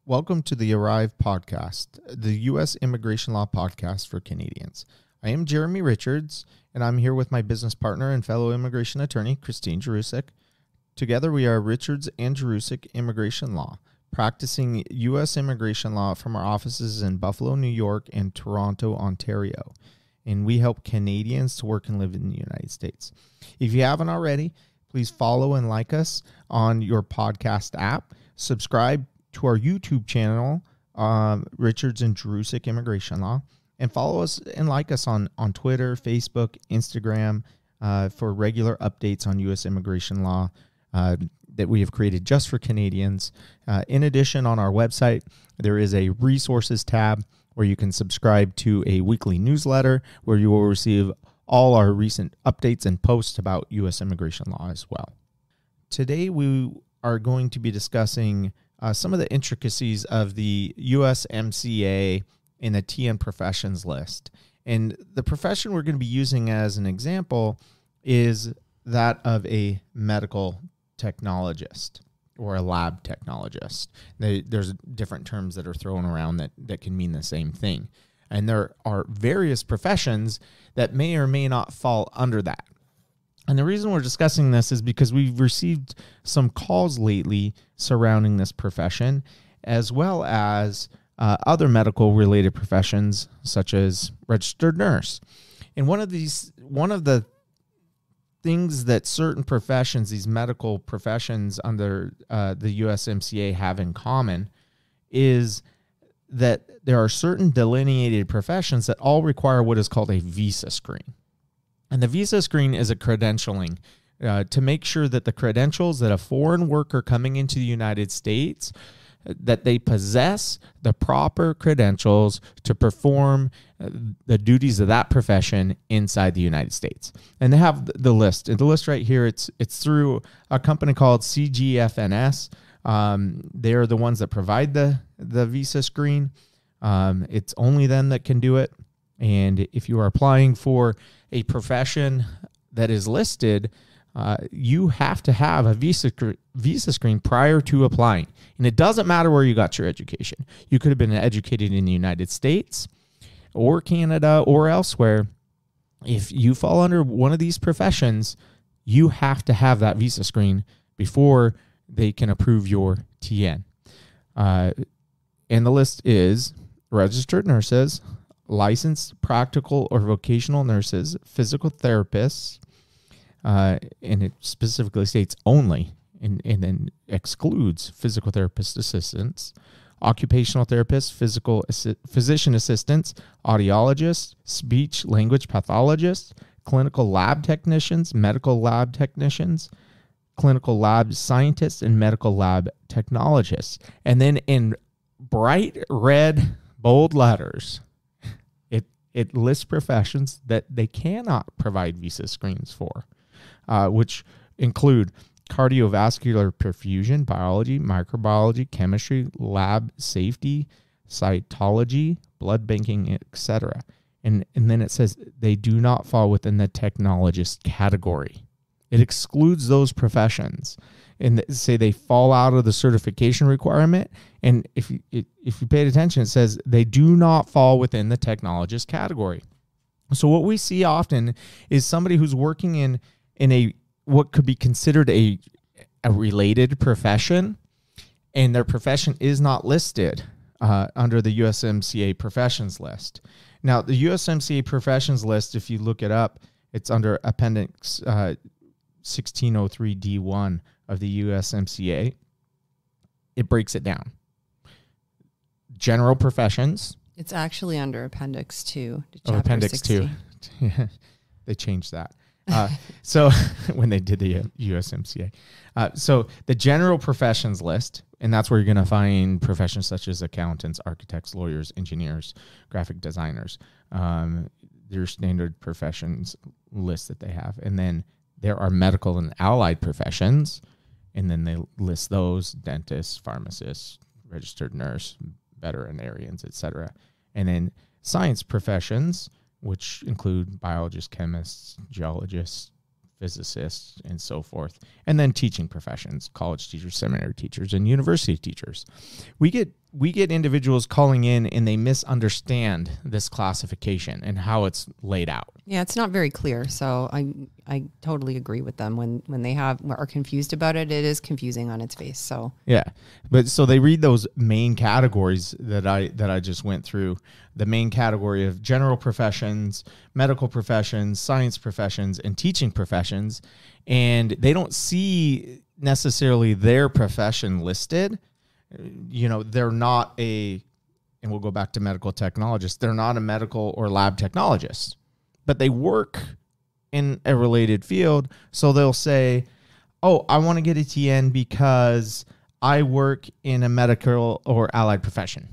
Welcome to the Arrive podcast, the U.S. immigration law podcast for Canadians. I am Jeremy Richards, and I'm here with my business partner and fellow immigration attorney, Christine Jurusik. Together, we are Richards and Jurusik Immigration Law, practicing U.S. immigration law from our offices in Buffalo, New York, and Toronto, Ontario. And we help Canadians to work and live in the United States. If you haven't already, please follow and like us on your podcast app. Subscribe to our YouTube channel, Richards and Jurusik Immigration Law, and follow us and like us on Twitter, Facebook, Instagram for regular updates on U.S. immigration law that we have created just for Canadians. In addition, on our website, there is a resources tab where you can subscribe to a weekly newsletter where you will receive all our recent updates and posts about U.S. immigration law as well. Today, we are going to be discussing some of the intricacies of the USMCA in the TN professions list. And the profession we're going to be using as an example is that of a medical technologist or a lab technologist. There's different terms that are thrown around that can mean the same thing. And there are various professions that may or may not fall under that. And the reason we're discussing this is because we've received some calls lately surrounding this profession, as well as other medical-related professions, such as registered nurse. And one of the things that certain professions, these medical professions under the USMCA have in common is that there are certain delineated professions that all require what is called a visa screen. And the visa screen is a credentialing to make sure that the credentials that a foreign worker coming into the United States, that they possess the proper credentials to perform the duties of that profession inside the United States. And they have the list. And the list right here, it's through a company called CGFNS. They're the ones that provide the visa screen. It's only them that can do it. And if you are applying for a profession that is listed, you have to have a visa screen prior to applying. And it doesn't matter where you got your education. You could have been educated in the United States or Canada or elsewhere. If you fall under one of these professions, you have to have that visa screen before they can approve your TN. And the list is registered nurses, licensed practical or vocational nurses, physical therapists, and it specifically states only, and then excludes physical therapist assistants, occupational therapists, physician assistants, audiologists, speech language pathologists, clinical lab technicians, medical lab technicians, clinical lab scientists, and medical lab technologists. And then in bright red, bold letters, it lists professions that they cannot provide visa screens for, which include cardiovascular perfusion, biology, microbiology, chemistry, lab safety, cytology, blood banking, etc. And then it says they do not fall within the technologist category. It excludes those professions and say they fall out of the certification requirement. And if you paid attention, it says they do not fall within the technologist category. So what we see often is somebody who's working in a what could be considered a related profession, and their profession is not listed under the USMCA professions list. Now, the USMCA professions list, if you look it up, it's under Appendix 1603D1 of the USMCA. It breaks it down. General professions. It's actually under Appendix 2. Appendix 2. They changed that. So when they did the USMCA. So the general professions list, and that's where you're going to find professions such as accountants, architects, lawyers, engineers, graphic designers. Their standard professions list that they have. And then there are medical and allied professions, and then they list those: dentists, pharmacists, registered nurse, veterinarians, etc. And then science professions, which include biologists, chemists, geologists, physicists, and so forth. And then teaching professions, college teachers, seminary teachers, and university teachers. We get we get individuals calling in and they misunderstand this classification and how it's laid out. Yeah, it's not very clear. So I totally agree with them. When they are confused about it, it is confusing on its face. So yeah, but so they read those main categories that I just went through. The main category of general professions, medical professions, science professions, and teaching professions, and they don't see necessarily their profession listed. They're not and we'll go back to medical technologists. They're not a medical or lab technologist, but they work in a related field. So they'll say, oh, I want to get a TN because I work in a medical or allied profession.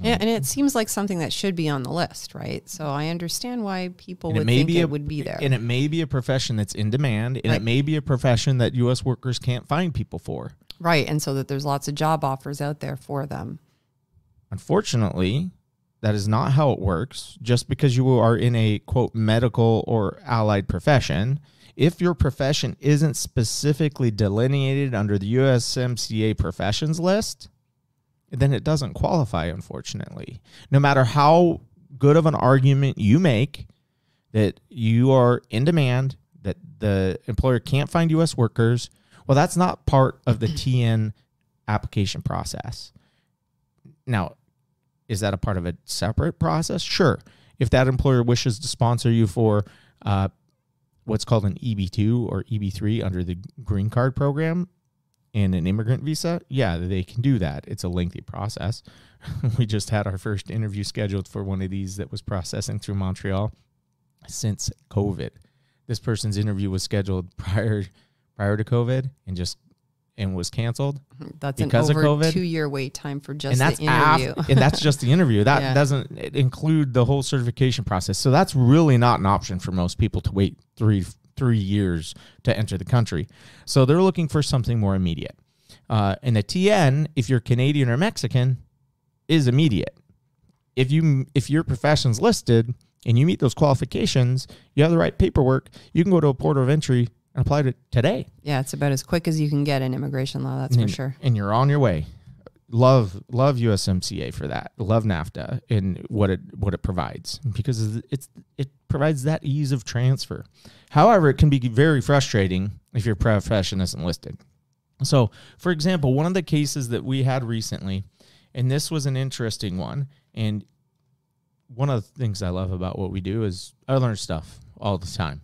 Yeah, and it seems like something that should be on the list, right? So I understand why people would think it would be there. And it may be a profession that's in demand, and it may be a profession that U.S. workers can't find people for. Right, and so that there's lots of job offers out there for them. Unfortunately, that is not how it works. Just because you are in a, quote, medical or allied profession, if your profession isn't specifically delineated under the USMCA professions list, then it doesn't qualify, unfortunately. No matter how good of an argument you make that you are in demand, that the employer can't find U.S. workers, well, that's not part of the TN application process. Now, is that a part of a separate process? Sure. If that employer wishes to sponsor you for what's called an EB2 or EB3 under the green card program, and an immigrant visa, yeah, they can do that. It's a lengthy process. We just had our first interview scheduled for one of these that was processing through Montreal since COVID. This person's interview was scheduled prior to COVID and was canceled. That's because an of over COVID. 2-year wait time for just the interview. And that's just the interview. That doesn't include the whole certification process. So that's really not an option for most people to wait three years to enter the country. So they're looking for something more immediate. And the TN, if you're Canadian or Mexican, is immediate. If your profession's listed and you meet those qualifications, you have the right paperwork, you can go to a port of entry and apply to today. Yeah, it's about as quick as you can get in immigration law, that's for sure. And you're on your way. Love USMCA for that. Love NAFTA and what it provides, because it provides that ease of transfer. However, it can be very frustrating if your profession isn't listed. So, for example, one of the cases that we had recently, and this was an interesting one, and one of the things I love about what we do is I learn stuff all the time.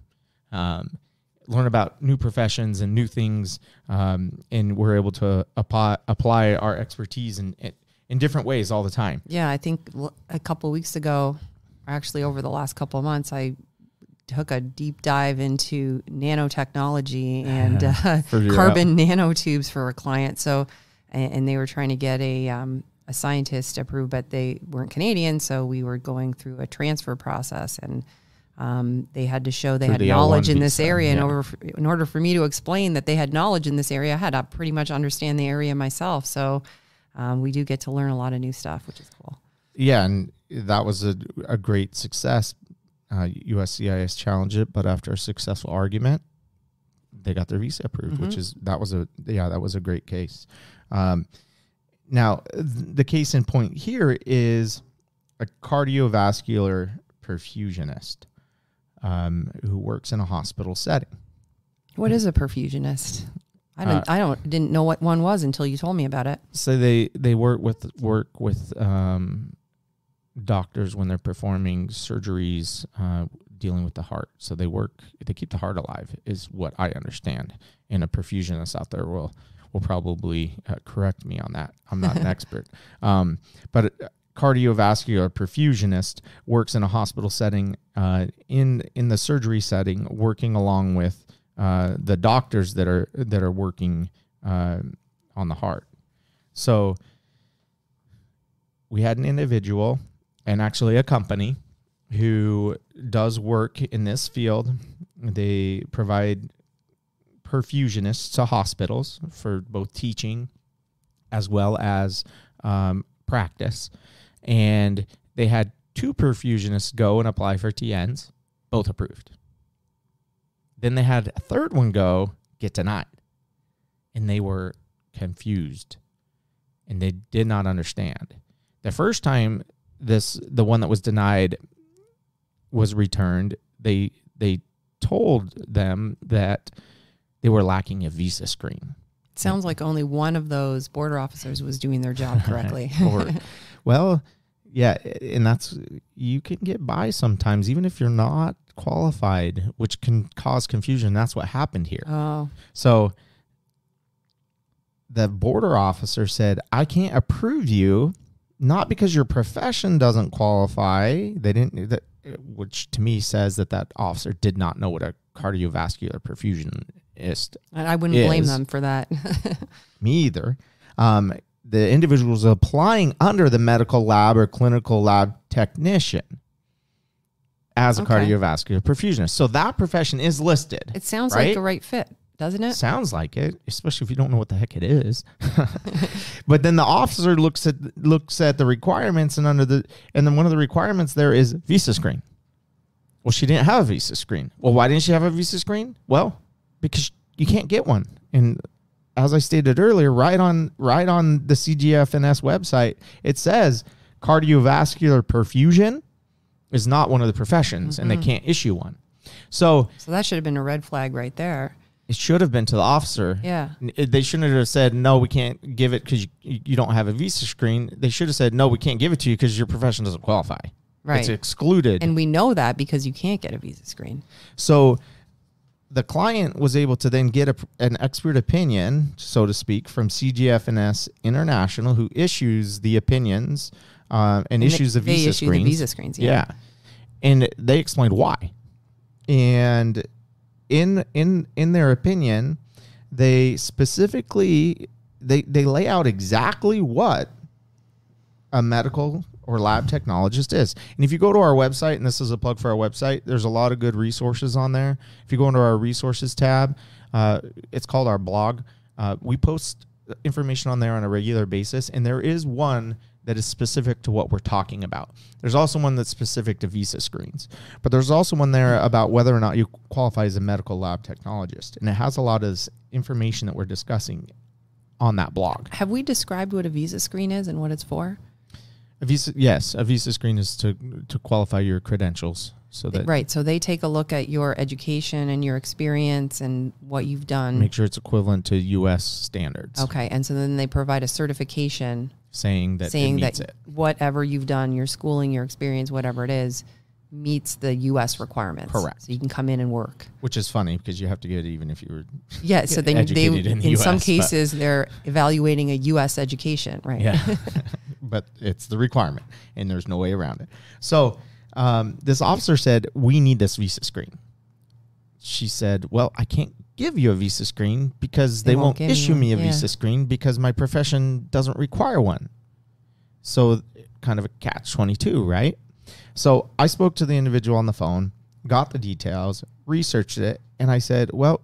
Learn about new professions and new things, and we're able to apply our expertise in different ways all the time. Yeah, I think a couple of weeks ago, actually over the last couple of months, I took a deep dive into nanotechnology and carbon nanotubes for a client. So, and they were trying to get a scientist approved, but they weren't Canadian, so we were going through a transfer process, and they had to show they had knowledge in this area. In order for me to explain that they had knowledge in this area, I had to pretty much understand the area myself. So we do get to learn a lot of new stuff, which is cool. Yeah, and that was a great success. USCIS challenged it, but after a successful argument, they got their visa approved, that was a great case. Now, the case in point here is a cardiovascular perfusionist who works in a hospital setting. What is a perfusionist? I didn't know what one was until you told me about it. So they work with doctors when they're performing surgeries dealing with the heart. So they keep the heart alive, is what I understand. And a perfusionist out there will probably correct me on that. I'm not an expert. But a cardiovascular perfusionist works in a hospital setting, in the surgery setting, working along with the doctors that are working on the heart. So we had an individual, and actually a company, who does work in this field. They provide perfusionists to hospitals for both teaching as well as practice. And they had 2 perfusionists go and apply for TNs, both approved. Then they had a third one get denied. And they were confused. and they did not understand. The first time the one that was denied was returned, they told them that they were lacking a visa screen. Sounds like only one of those border officers was doing their job correctly. Well, yeah, and that's, you can get by sometimes, even if you're not qualified, which can cause confusion. That's what happened here. Oh. So the border officer said, I can't approve you, not because your profession doesn't qualify. They didn't, which to me says that officer did not know what a cardiovascular perfusionist And I wouldn't blame them for that. Me either. The individual was applying under the medical lab or clinical lab technician as a cardiovascular perfusionist. So that profession is listed. It sounds like a right fit, doesn't it? Sounds like it, especially if you don't know what the heck it is. But then the officer looks at the requirements, and then one of the requirements there is visa screen. Well, she didn't have a visa screen. Well, why didn't she have a visa screen? Well, because you can't get one. And as I stated earlier, right on the CGFNS website, it says cardiovascular perfusion is not one of the professions, and they can't issue one. So that should have been a red flag right there. It should have been to the officer. Yeah. They shouldn't have said, no, we can't give it because you don't have a visa screen. They should have said, no, we can't give it to you because your profession doesn't qualify. Right. It's excluded. And we know that because you can't get a visa screen. So the client was able to then get an expert opinion, so to speak, from CGFNS International, who issues the opinions and issues the visa screens. They issue the visa screens, yeah. And they explained why. And in their opinion, they specifically they lay out exactly what a medical or lab technologist is. And if you go to our website, and this is a plug for our website, there's a lot of good resources on there. If you go into our resources tab, it's called our blog. We post information on there on a regular basis, and there is one that is specific to what we're talking about. There's also one that's specific to visa screens, but there's also one there about whether or not you qualify as a medical lab technologist, and it has a lot of this information that we're discussing on that blog. Have we described what a visa screen is and what it's for? A visa screen is to qualify your credentials. So that right. So they take a look at your education and your experience and what you've done. Make sure it's equivalent to U.S. standards. Okay. And so then they provide a certification saying that it meets it. Whatever you've done, your schooling, your experience, whatever it is, meets the U.S. requirements. Correct. So you can come in and work. Which is funny because you have to get it even if you were so they in some cases they're evaluating a U.S. education, right? Yeah. But it's the requirement, and there's no way around it. So this officer said, we need this visa screen. She said, well, I can't give you a visa screen because they won't issue me a visa screen because my profession doesn't require one. So kind of a catch-22, right? So I spoke to the individual on the phone, got the details, researched it, and I said, well,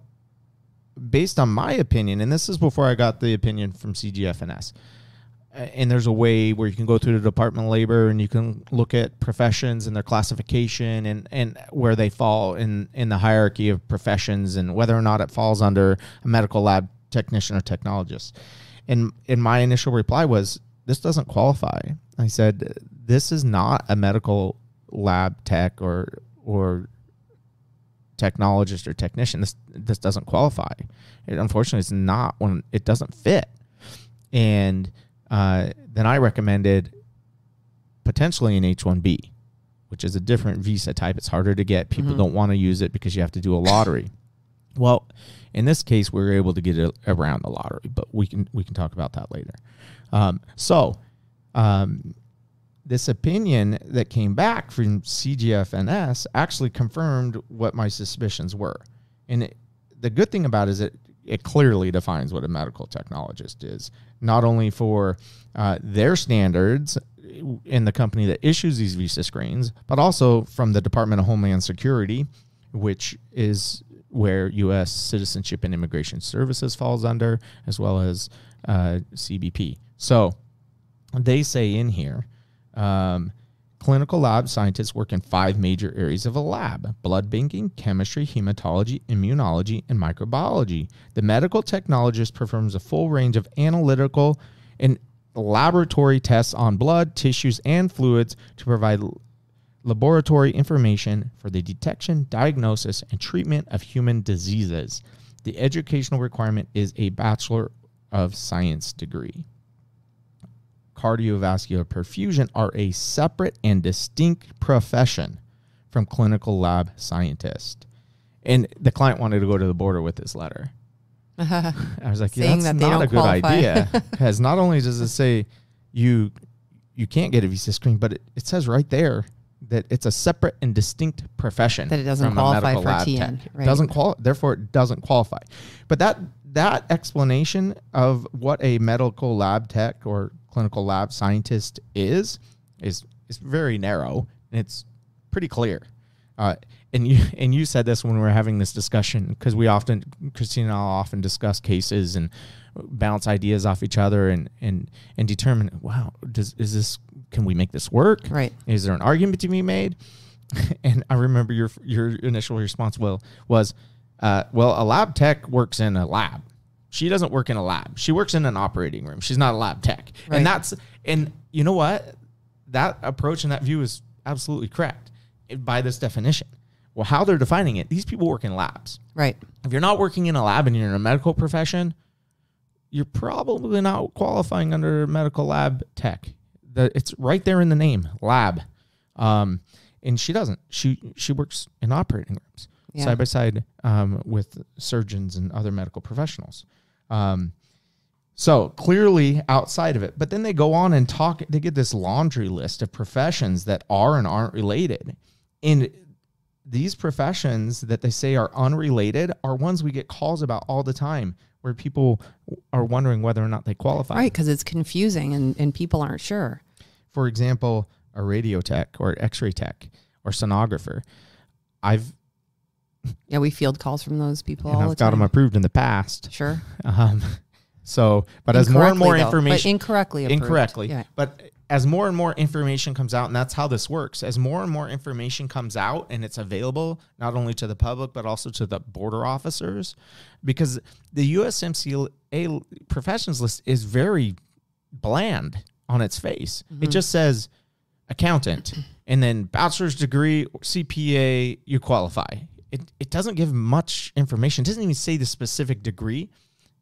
based on my opinion, and this is before I got the opinion from CGFNS, and there's a way where you can go through the Department of Labor and you can look at professions and their classification and where they fall in the hierarchy of professions and whether or not it falls under a medical lab technician or technologist. And my initial reply was, this doesn't qualify. I said, this is not a medical lab tech or technologist or technician. This doesn't qualify. Unfortunately, it's not one. It doesn't fit. And then I recommended potentially an H-1B, which is a different visa type. It's harder to get. People don't want to use it because you have to do a lottery. Well, in this case, we were able to get it around the lottery, but we can talk about that later. This opinion that came back from CGFNS actually confirmed what my suspicions were. And the good thing about it is it clearly defines what a medical technologist is, not only for their standards in the company that issues these visa screens, but also from the Department of Homeland Security, which is where U.S. Citizenship and Immigration Services falls under, as well as CBP. So they say in here, clinical lab scientists work in 5 major areas of a lab: blood banking, chemistry, hematology, immunology, and microbiology. The medical technologist performs a full range of analytical, and laboratory tests on blood, tissues, and fluids to provide laboratory information for the detection, diagnosis, and treatment of human diseases. The educational requirement is a Bachelor of Science degree. Cardiovascular perfusion are a separate and distinct profession from clinical lab scientist. And the client wanted to go to the border with this letter. I was like, yeah, that's not a good idea. Because not only does it say you can't get a visa screen, but it says right there that it's a separate and distinct profession. That it doesn't qualify for TN. Right? Therefore, it doesn't qualify. But that explanation of what a medical lab tech or clinical lab scientist is very narrow, and it's pretty clear. And you said this when we were having this discussion, because Christina and I often discuss cases and bounce ideas off each other and determine, wow, can we make this work? Right. Is there an argument to be made? And I remember your initial response was, a lab tech works in a lab. She doesn't work in a lab. She works in an operating room. She's not a lab tech. Right. And you know what? That approach and that view is absolutely correct by this definition. Well, how they're defining it, these people work in labs. Right. If you're not working in a lab and you're in a medical profession, you're probably not qualifying under medical lab tech. It's right there in the name, lab. And she doesn't. She works in operating rooms side by side with surgeons and other medical professionals. So clearly outside of it. But then they go on and talk. They get this laundry list of professions that are and aren't related. And these professions that they say are unrelated are ones we get calls about all the time, where people are wondering whether or not they qualify. Right, because it's confusing and people aren't sure. For example, a radio tech or x-ray tech or sonographer. We field calls from those people all the time. I've got them approved in the past. Sure. But as more and more information... But incorrectly approved. Incorrectly. Yeah. But as more and more information comes out, and that's how this works, as more and more information comes out and it's available not only to the public, but also to the border officers, because the USMCA professions list is very bland on its face. Mm-hmm. It just says accountant and then bachelor's degree, CPA, you qualify. It doesn't give much information. It doesn't even say the specific degree.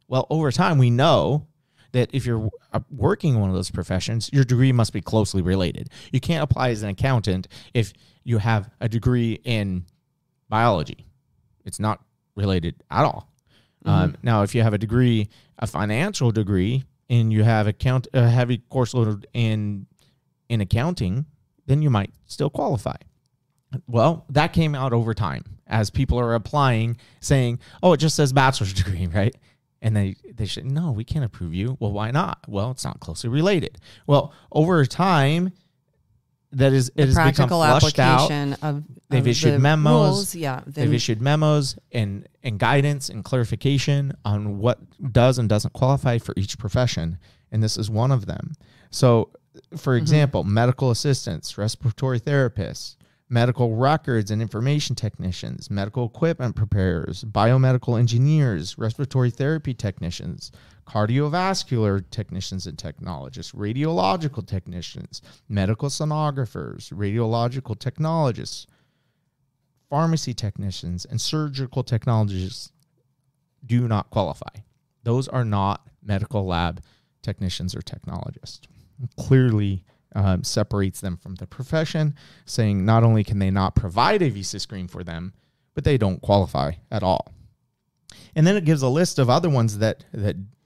Well, over time, we know that if you're working in one of those professions, your degree must be closely related. You can't apply as an accountant if you have a degree in biology. It's not related at all. Mm-hmm. Now, if you have a financial degree, and you have a heavy course load in accounting, then you might still qualify. Well, that came out over time as people are applying, saying, "Oh, it just says bachelor's degree, right?" And they said, "No, we can't approve you." Well, why not? Well, it's not closely related. Well, over time, it has become flushed out. They've issued memos. Rules, they've issued memos and guidance and clarification on what does and doesn't qualify for each profession, and this is one of them. So, for example, medical assistants, respiratory therapists, medical records and information technicians, medical equipment preparers, biomedical engineers, respiratory therapy technicians, cardiovascular technicians and technologists, radiological technicians, medical sonographers, radiological technologists, pharmacy technicians, and surgical technologists do not qualify. Those are not medical lab technicians or technologists. Clearly separates them from the profession, saying not only can they not provide a visa screen for them, but they don't qualify at all. And then it gives a list of other ones that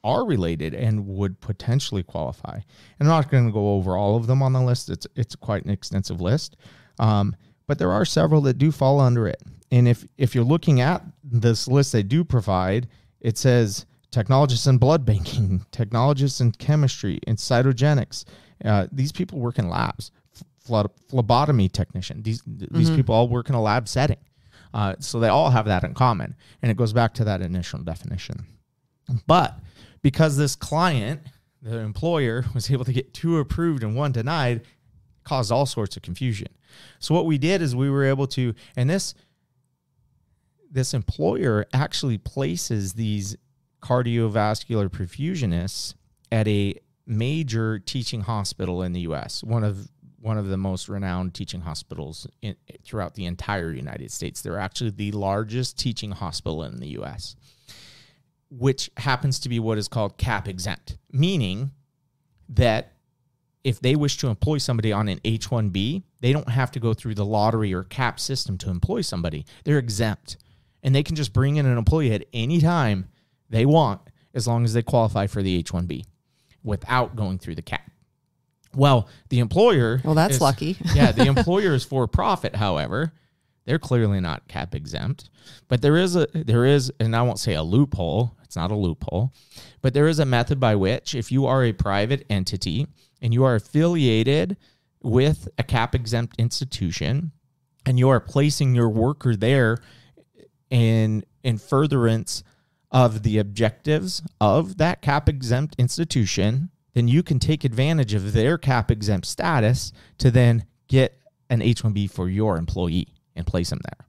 are related and would potentially qualify. And I'm not going to go over all of them on the list. It's quite an extensive list. But there are several that do fall under it. And if you're looking at this list they do provide, it says technologists in blood banking, technologists in chemistry, and cytogenics. These people work in labs. Phlebotomy technician. These people all work in a lab setting. So they all have that in common. And it goes back to that initial definition. But because this client, the employer, was able to get 2 approved and 1 denied, caused all sorts of confusion. So what we did is we were able to, and this employer actually places these cardiovascular perfusionists at a major teaching hospital in the U.S., one of the most renowned teaching hospitals throughout the entire United States. They're actually the largest teaching hospital in the U.S., which happens to be what is called cap exempt, meaning that if they wish to employ somebody on an H-1B, they don't have to go through the lottery or cap system to employ somebody. They're exempt, and they can just bring in an employee at any time they want as long as they qualify for the H-1B without going through the cap. Well, the employer... Well, that's lucky. Yeah, the employer is for profit, however. They're clearly not cap exempt. But there is, and I won't say a loophole. It's not a loophole. But there is a method by which if you are a private entity and you are affiliated with a cap exempt institution and you are placing your worker there in furtherance of the objectives of that cap exempt institution, then you can take advantage of their cap exempt status to then get an H-1B for your employee and place them there.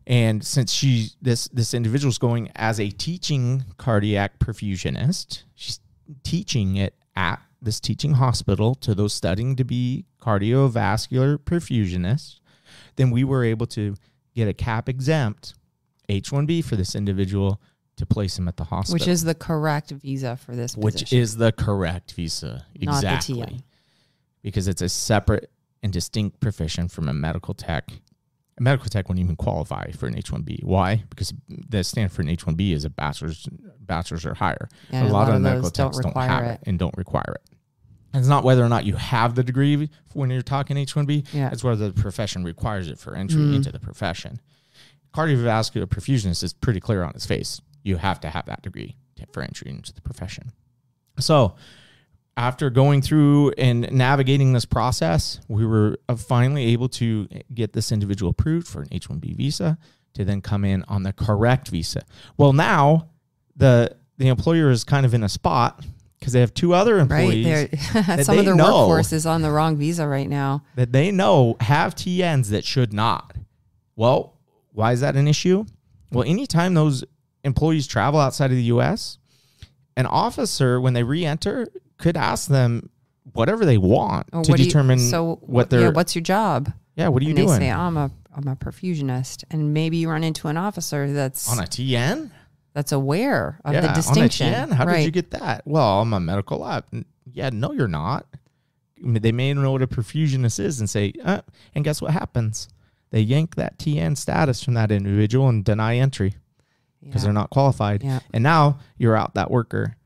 And since this individual is going as a teaching cardiac perfusionist, she's teaching it at this teaching hospital to those studying to be cardiovascular perfusionists, then we were able to get a cap exempt H-1B for this individual to place him at the hospital. Which is the correct visa for this position. Which is the correct visa. Exactly. Not the TN. Because it's a separate and distinct profession from a medical tech. A medical tech wouldn't even qualify for an H-1B. Why? Because the standard for an H-1B is a bachelor's or higher. Yeah, a lot of medical techs don't have it and don't require it. And it's not whether or not you have the degree when you're talking H-1B. Yeah. It's whether the profession requires it for entry into the profession. Cardiovascular perfusionist is pretty clear on its face. You have to have that degree for entry into the profession. So after going through and navigating this process, we were finally able to get this individual approved for an H-1B visa to then come in on the correct visa. Well, now the employer is kind of in a spot because they have two other employees. Right. Some of their workforce is on the wrong visa right now. That they know have TNs that should not. Well, why is that an issue? Well, anytime those employees travel outside of the U.S., an officer, when they re-enter, could ask them whatever they want to determine what their... Yeah, what's your job? Yeah, what are you doing? doing? They say, I'm a perfusionist. And maybe you run into an officer that's... On a TN? That's aware of the distinction. On a TN? How did you get that? Well, I'm a medical lab. Yeah, no, you're not. They may know what a perfusionist is and say, and guess what happens? They yank that TN status from that individual and deny entry because they're not qualified. Yeah. And now you're out that worker.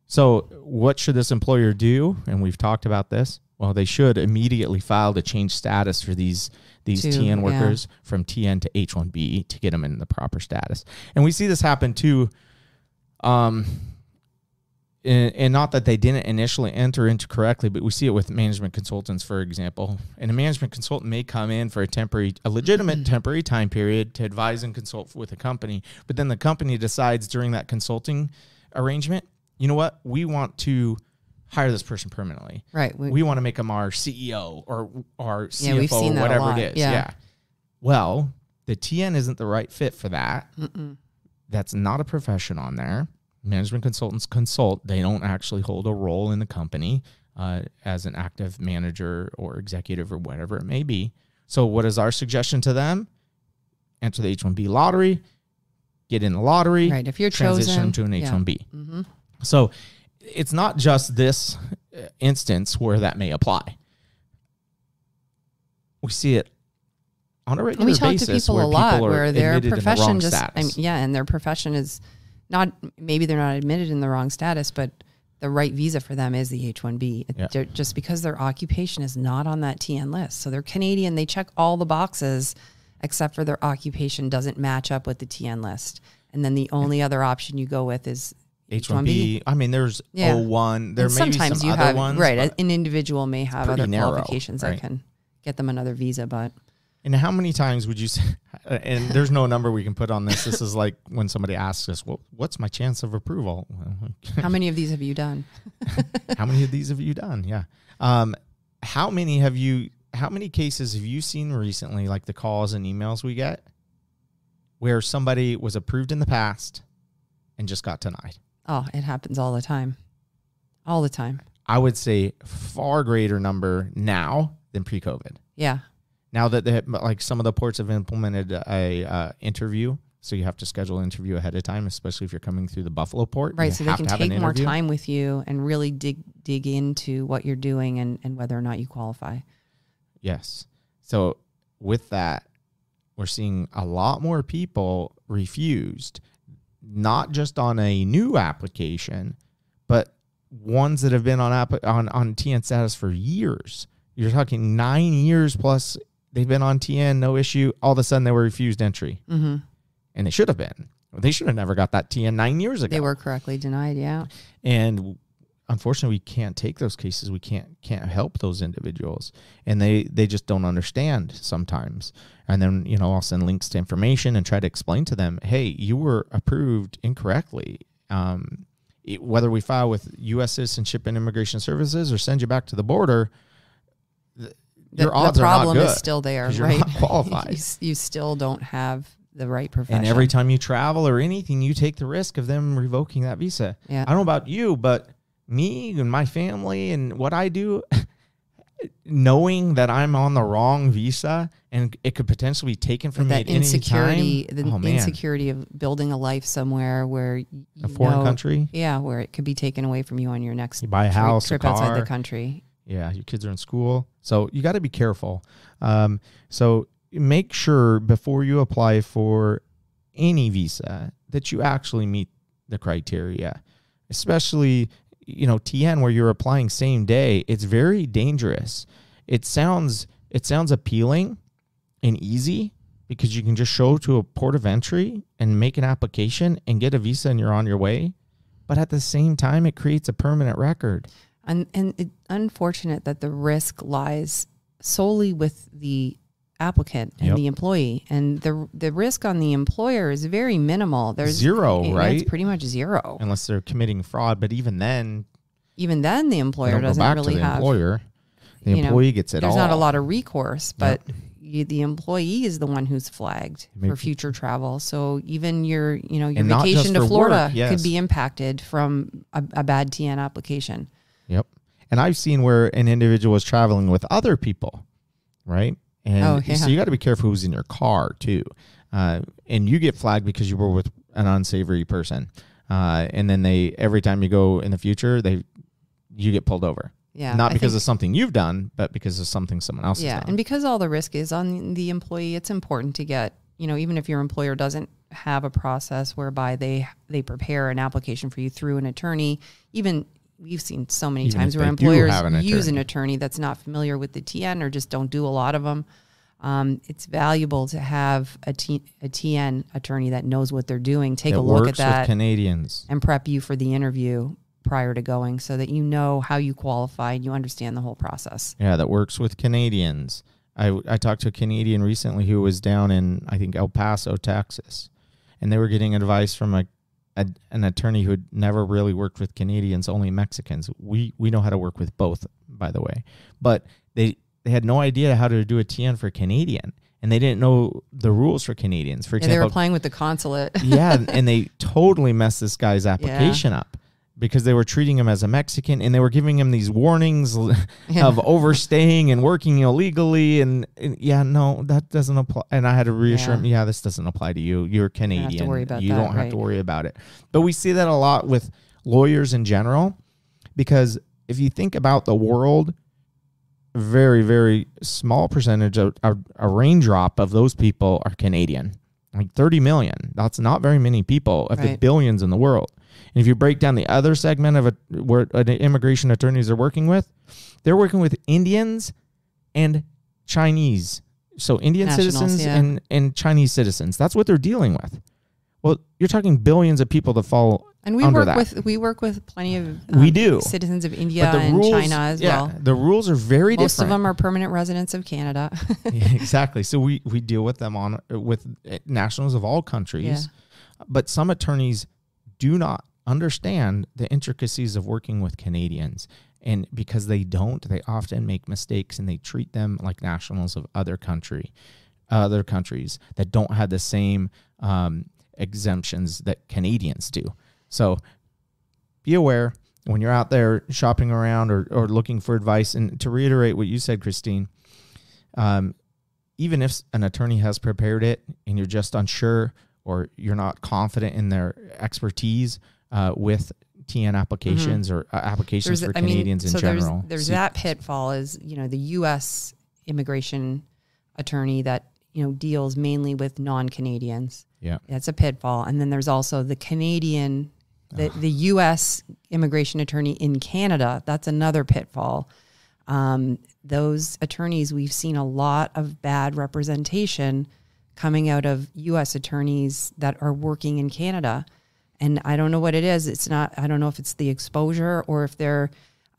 So what should this employer do? And we've talked about this. Well, they should immediately file to change status for these TN workers from TN to H-1B to get them in the proper status. And we see this happen too. And not that they didn't initially enter into correctly, but we see it with management consultants, for example. And a management consultant may come in for a legitimate temporary time period to advise and consult with a company. But then the company decides during that consulting arrangement, you know what? We want to hire this person permanently. Right. We want to make them our CEO or our CFO, we've seen that whatever a lot. it is. Yeah. Well, the TN isn't the right fit for that. That's not a profession on there. Management consultants consult. They don't actually hold a role in the company as an active manager or executive or whatever it may be. So what is our suggestion to them? Enter the H-1B lottery, get in the lottery, right. If you're transition chosen, to an H-1B. So it's not just this instance where that may apply. We see it on a regular basis. We talk to people a lot where their profession and their profession is not, maybe they're not admitted in the wrong status, but the right visa for them is the H-1B. Yeah. Just because their occupation is not on that TN list. So they're Canadian, they check all the boxes except for their occupation doesn't match up with the TN list. And then the only other option you go with is H-1B. I mean, there's O1. There may be some other ones. Right, an individual may have other qualifications that can get them another visa, but... And how many times would you say, and there's no number we can put on this. This is like when somebody asks us, well, what's my chance of approval? How many of these have you done? How many of these have you done? Yeah. How many cases have you seen recently, like the calls and emails we get, where somebody was approved in the past and just got denied? Oh, it happens all the time. All the time. I would say far greater number now than pre-COVID. Yeah. Now that they, like some of the ports have implemented a interview, so you have to schedule an interview ahead of time, especially if you're coming through the Buffalo port. Right, so they can take more time with you and really dig into what you're doing and whether or not you qualify. Yes. So with that, we're seeing a lot more people refused, not just on a new application, but ones that have been on TN status for years. You're talking 9 years plus. They've been on TN, no issue. All of a sudden, they were refused entry. Mm-hmm. And they should have been. They should have never got that TN 9 years ago. They were correctly denied, yeah. And unfortunately, we can't take those cases. We can't help those individuals. And they just don't understand sometimes. And then, I'll send links to information and try to explain to them, hey, you were approved incorrectly. Whether we file with U.S. Citizenship and Immigration Services or send you back to the border, your odds are not good. The problem is still there, right? You're not qualified. You still don't have the right profession. And every time you travel or anything, you take the risk of them revoking that visa. Yeah. I don't know about you, but me and my family and what I do, knowing that I'm on the wrong visa and it could potentially be taken from me at any time. The insecurity of building a life somewhere where a foreign country. Yeah, where it could be taken away from you on your next you buy a house, trip a car. outside the country. Yeah, your kids are in school. So you got to be careful. So make sure before you apply for any visa that you actually meet the criteria, especially, TN where you're applying same day. It's very dangerous. It sounds appealing and easy because you can just show to a port of entry and make an application and get a visa and you're on your way. But at the same time, it creates a permanent record. And it's unfortunate that the risk lies solely with the applicant and the employee, and the risk on the employer is very minimal. There's zero, right? It's pretty much zero, unless they're committing fraud. But even then, the employer doesn't really have. Employer. The employee gets it there's all. There's not a lot of recourse, but the employee is the one who's flagged for future travel. So even your vacation to Florida could be impacted from a bad TN application. Yep. And I've seen where an individual was traveling with other people, right? And so you got to be careful who's in your car too. And you get flagged because you were with an unsavory person. And then every time you go in the future, you get pulled over. Yeah. Not because of something you've done, but because of something someone else has done. And because all the risk is on the employee, it's important to get, even if your employer doesn't have a process whereby they prepare an application for you through an attorney, we've seen so many times where employers use an attorney that's not familiar with the TN or just don't do a lot of them. It's valuable to have a TN attorney that knows what they're doing. Take a look at that. With Canadians. And prep you for the interview prior to going so that you know how you qualify and you understand the whole process. Yeah, that works with Canadians. I talked to a Canadian recently who was down in, I think, El Paso, Texas, and they were getting advice from an attorney who had never really worked with Canadians, only Mexicans. We know how to work with both, by the way. But they had no idea how to do a TN for Canadian, and they didn't know the rules for Canadians. For example, they were playing with the consulate. And they totally messed this guy's application up because they were treating him as a Mexican, and they were giving him these warnings of overstaying and working illegally. And no, that doesn't apply. And I had to reassure him, this doesn't apply to you. You're Canadian. You don't have to worry about it. But we see that a lot with lawyers in general, because if you think about the world, very, very small percentage of a raindrop of those people are Canadian, like 30 million. That's not very many people of the billions in the world. And if you break down the other segment of where immigration attorneys are working with, they're working with Indians and Chinese. So Indian nationals, citizens and Chinese citizens. That's what they're dealing with. Well, you're talking billions of people that fall under that. We work with plenty of we do. Citizens of India and China as well. The rules are very different. Most of them are permanent residents of Canada. Exactly. So we deal with them with nationals of all countries. But some attorneys do not understand the intricacies of working with Canadians. And because they don't, they often make mistakes and they treat them like nationals of other countries that don't have the same exemptions that Canadians do. So be aware. when you're out there shopping around or looking for advice, and to reiterate what you said, Christine, even if an attorney has prepared it and you're just unsure or you're not confident in their expertise with TN applications or applications for Canadians in general. There's that pitfall is, the U.S. immigration attorney that, deals mainly with non-Canadians. Yeah. That's a pitfall. And then there's also the Canadian, the U.S. immigration attorney in Canada. That's another pitfall. Those attorneys, we've seen a lot of bad representation coming out of U.S. attorneys that are working in Canada. And I don't know what it is. I don't know if it's the exposure or if they're,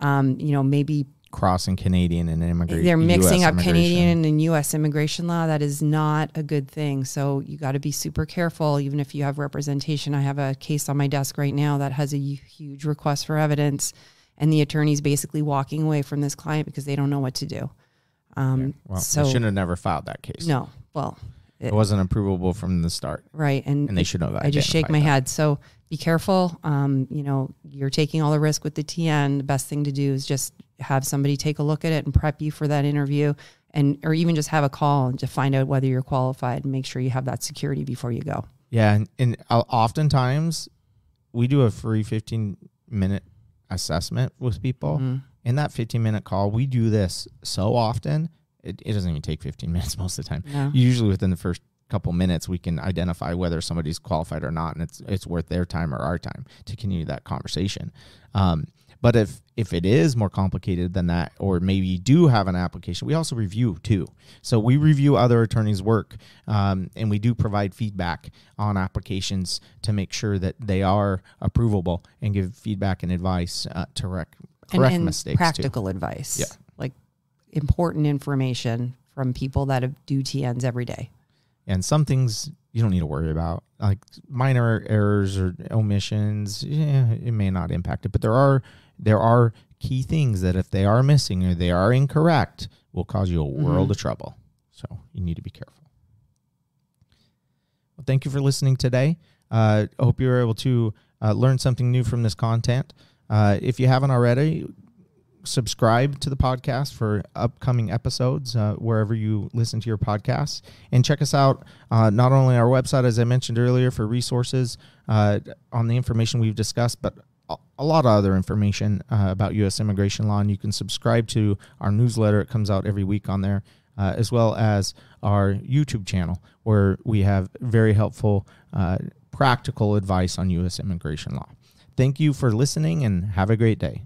maybe crossing Canadian and immigration. They're mixing up Canadian and U.S. immigration law. That is not a good thing. So you got to be super careful, even if you have representation. I have a case on my desk right now that has a huge request for evidence, and the attorney's basically walking away from this client because they don't know what to do. So they should have never filed that case. No. Well, it wasn't approvable from the start. Right. And they should have. I just shake my head. So be careful. You're taking all the risk with the TN. The best thing to do is just have somebody take a look at it and prep you for that interview, or even just have a call to find out whether you're qualified and make sure you have that security before you go. Yeah. And oftentimes we do a free 15-minute assessment with people. Mm-hmm. In that 15-minute call, we do this so often. It doesn't even take 15 minutes most of the time. No. Usually within the first couple minutes, we can identify whether somebody's qualified or not, and it's worth their time or our time to continue that conversation. But if it is more complicated than that, or maybe you do have an application, we also review too. So we review other attorneys' work, and we do provide feedback on applications to make sure that they are approvable and give feedback and advice to correct mistakes. Practical too. Advice. Yeah. Like important information from people that do TNs every day. And some things you don't need to worry about, like minor errors or omissions. Yeah, it may not impact it, but there are key things that if they are missing or they are incorrect will cause you a world of trouble. So you need to be careful. Well, thank you for listening today. I hope you were able to learn something new from this content. If you haven't already, subscribe to the podcast for upcoming episodes wherever you listen to your podcasts, and check us out not only our website, as I mentioned earlier, for resources on the information we've discussed, but a lot of other information about U.S. immigration law. And you can subscribe to our newsletter. It comes out every week on there, as well as our YouTube channel, where we have very helpful practical advice on U.S. immigration law. Thank you for listening, and have a great day.